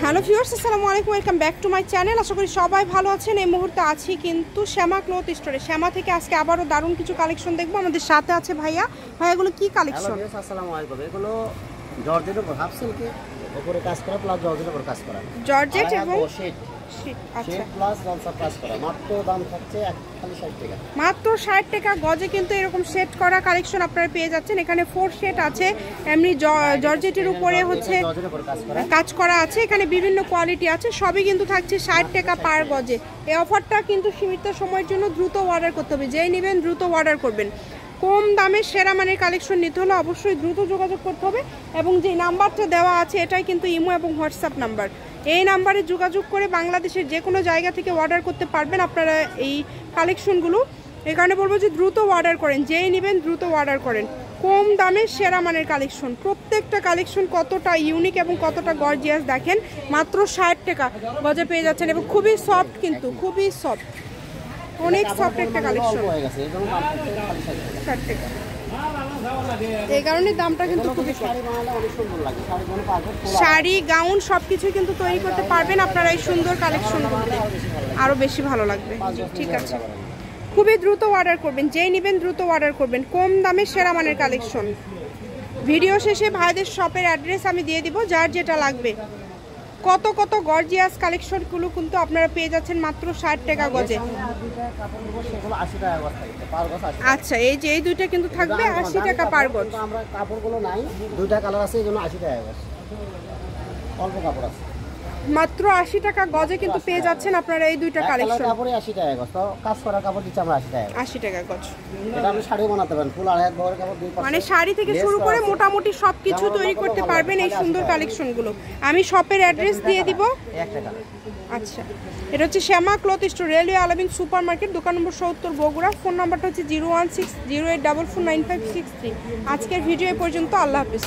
Hello viewers, আসসালামু আলাইকুম, welcome back to my channel. আশা করি সবাই ভালো আছেন। এই মুহূর্তে আছি কিন্তু শ্যামা ক্লথ স্টোরে। শ্যামা থেকে আজকে আবারও দারুণ কিছু কালেকশন দেখবো। আমাদের সাথে আছে ভাইয়া। ভাইয়া এগুলো কি কালেকশন? আসসালামু আলাইকুম। এগুলো জর্জেটের উপর হাফ সিল্কে উপরে কাজ করা প্লাস জর্জেটের উপর কাজ করা। জর্জেট এবং শেড আচ্ছা প্লাস জলসা কাজ করা। মাত্র দাম থাকছে খালি 60 টাকা। মাত্র 60 টাকা গজে কিন্তু এরকম সেট করা কালেকশন আপনারা পেয়ে যাচ্ছেন। এখানে 4 সেট আছে, এমনি জর্জেটের উপরে হচ্ছে কাজ করা আছে। এখানে বিভিন্ন কোয়ালিটি আছে, সবই কিন্তু থাকছে 60 টাকা পার গজে। এই অফারটা কিন্তু সীমিত সময়ের জন্য, দ্রুত অর্ডার করতে হবে। যেই নেবেন দ্রুত অর্ডার করবেন। কম দামে সেরা মানের কালেকশন নিতে হলে অবশ্যই দ্রুত যোগাযোগ করতে হবে। এবং যে নাম্বারটা দেওয়া আছে এটাই কিন্তু ইমো এবং হোয়াটসঅ্যাপ নাম্বার। এই নাম্বারে যোগাযোগ করে বাংলাদেশের যে কোনো জায়গা থেকে অর্ডার করতে পারবেন আপনারা এই কালেকশনগুলো। এই কারণে বলবো যে দ্রুত অর্ডার করেন, যেই নেবেন দ্রুত অর্ডার করেন। কম দামে সেরা মানের কালেকশন, প্রত্যেকটা কালেকশন কতটা ইউনিক এবং কতটা গর্জিয়াস দেখেন। মাত্র 60 টাকা গজে পেয়ে যাচ্ছেন এবং খুবই সফট, কিন্তু খুবই সফট, অনেক সফট একটা কালেকশন। 60 টাকা, এই কারণে দামটা কিন্তু খুবই কম। শাড়ি, গাউন সবকিছু কিন্তু তৈরি করতে পারবেন আপনারা এই সুন্দর কালেকশনগুলো, আরো বেশি ভালো লাগবে। ঠিক আছে, খুবই দ্রুত অর্ডার করবেন, যেই নেবেন দ্রুত অর্ডার করবেন। কম দামে সেরা মানের কালেকশন। ভিডিও শেষে ভাইদের শপের অ্যাড্রেস আমি দিয়ে দিব, যার যেটা লাগবে। কত কত গর্জিয়াস কালেকশনগুলো কিন্তু আপনারা পেয়ে যাচ্ছেন মাত্র 60 টাকা গজে। আচ্ছা, এই যে এই দুইটা কিন্তু থাকবে 80 টাকা পার গজ। আমরা কাপড়গুলো নাই, দুইটা কালার আছে, এইজন্য 80 টাকা গজ। অল্প কাপড় আছে, মাত্র 80 টাকা গজে কিন্তু পেয়ে যাচ্ছেন আপনারা এই দুইটা কালেকশন। কাপড়ে 80 টাকা গজ, তো কাজ করা কাপড় দিচ্ছি আমরা 80 টাকা। 80 টাকা গজ। এটা আপনি শাড়ি বানাতে পারেন, ফুল আড়াই গজ কাপড় দুই পাশে, মানে শাড়ি থেকে শুরু করে মোটামুটি সবকিছু তৈরি করতে পারবেন এই সুন্দর কালেকশনগুলো। আমি শপের অ্যাড্রেস দিয়ে দিব। আচ্ছা, এটা হচ্ছে শ্যামা ক্লথ স্টোর, রেলওয়ে আলামিন সুপার মার্কেট, দোকান নম্বর 70, বগুড়া। ফোন নাম্বারটা হচ্ছে 01608449563। আজকের ভিডিও এ পর্যন্ত। আল্লাহ হাফিজ।